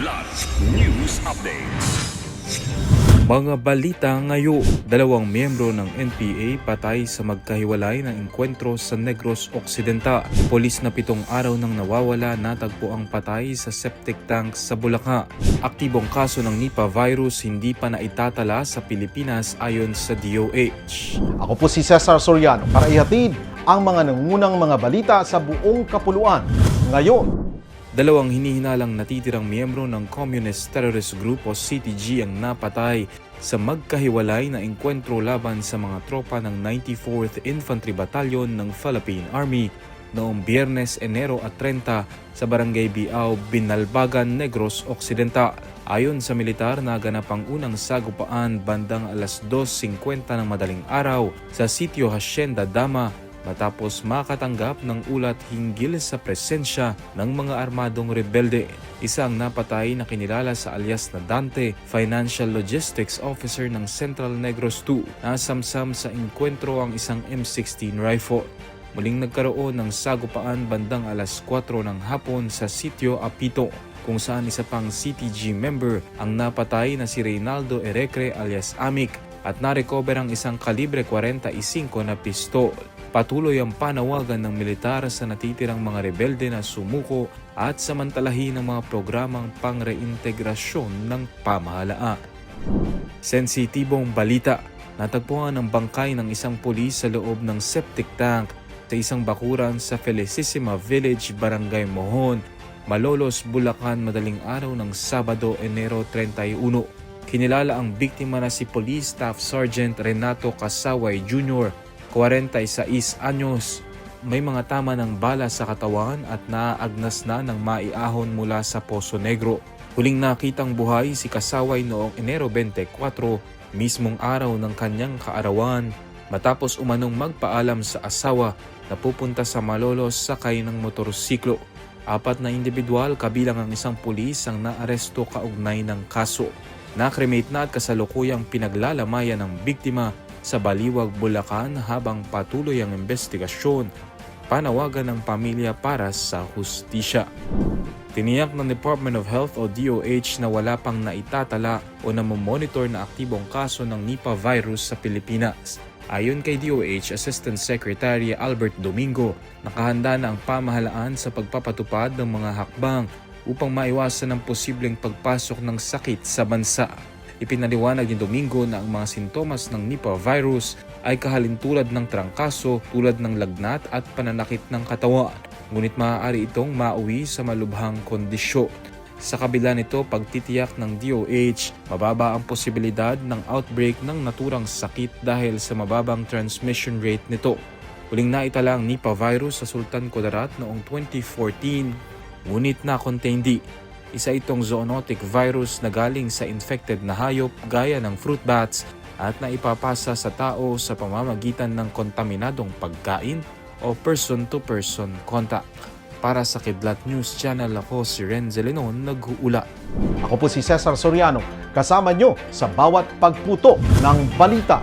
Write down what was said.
Plus News Updates. Mga balita ngayon, 2 miyembro ng NPA patay sa magkahiwalay na engkwentro sa Negros Occidental. Polis na 7 araw nang nawawala, natagpo ang patay sa septic tank sa Bulacan. Aktibong kaso ng Nipah virus hindi pa naitatala sa Pilipinas ayon sa DOH. Ako po si Cesar Soriano para ihatid ang mga nangungunang mga balita sa buong kapuluan. Ngayon, 2 hinihinalang natitirang miyembro ng Communist Terrorist Group o CTG ang napatay sa magkahiwalay na engkwentro laban sa mga tropa ng 94th Infantry Battalion ng Philippine Army noong Biyernes, Enero at 30 sa Barangay Biao, Binalbagan, Negros Occidental. Ayon sa militar, naganap ang unang sagupaan bandang alas 2:50 ng madaling araw sa sitio Hacienda Dama matapos makatanggap ng ulat hinggil sa presensya ng mga armadong rebelde. Isa ang napatay na kinilala sa alias na Dante, Financial Logistics Officer ng Central Negros 2. Nasamsam sa engkwentro ang isang M16 rifle. Muling nagkaroon ng sagupaan bandang alas 4 ng hapon sa sitio Apito, kung saan isa pang CTG member ang napatay na si Reynaldo Erecre alias Amik at narecover ang isang kalibre 45 na pistol. Patuloy ang panawagan ng militar sa natitirang mga rebelde na sumuko at samantalahin ang mga programang pang-reintegrasyon ng pamahalaan. Sensitibong balita, natagpuan ang bangkay ng isang pulis sa loob ng septic tank sa isang bakuran sa Felicissima Village, Barangay Mohon, Malolos, Bulacan madaling araw ng Sabado, Enero 31. Kinilala ang biktima na si Police Staff Sergeant Renato Casaway Jr., 46 anyos. May mga tama ng bala sa katawan at naaagnas na ng maiahon mula sa Poso Negro. Huling nakitang buhay si Kasaway noong Enero 24, mismong araw ng kanyang kaarawan, matapos umanong magpaalam sa asawa na pupunta sa Malolos sakay ng motorsiklo. 4 na individual kabilang ang isang pulis ang naaresto kaugnay ng kaso. Nakremate na at kasalukuyang pinaglalamayan ng biktima sa Baliwag, Bulacan habang patuloy ang investigasyon. Panawagan ng pamilya para sa hustisya. Tiniyak ng Department of Health o DOH na wala pang naitatala o namomonitor na aktibong kaso ng Nipah virus sa Pilipinas. Ayon kay DOH Assistant Secretary Albert Domingo, nakahanda na ang pamahalaan sa pagpapatupad ng mga hakbang upang maiwasan ang posibleng pagpasok ng sakit sa bansa. Ipinaliwanag ni Domingo na ang mga sintomas ng Nipah virus ay kahalintulad ng trangkaso tulad ng lagnat at pananakit ng katawan, ngunit maaari itong mauwi sa malubhang kondisyon. Sa kabila nito, pagtitiyak ng DOH, mababa ang posibilidad ng outbreak ng naturang sakit dahil sa mababang transmission rate nito. Huling naitala ang Nipah virus sa Sultan Kudarat noong 2014, ngunit na-contain di. Isa itong zoonotic virus na galing sa infected na hayop gaya ng fruit bats at naipapasa sa tao sa pamamagitan ng kontaminadong pagkain o person-to-person contact. Para sa Kidlat News Channel, ako si Renzo Lenon, nag-uula. ako po si Cesar Soriano, kasama nyo sa bawat pagputo ng balita.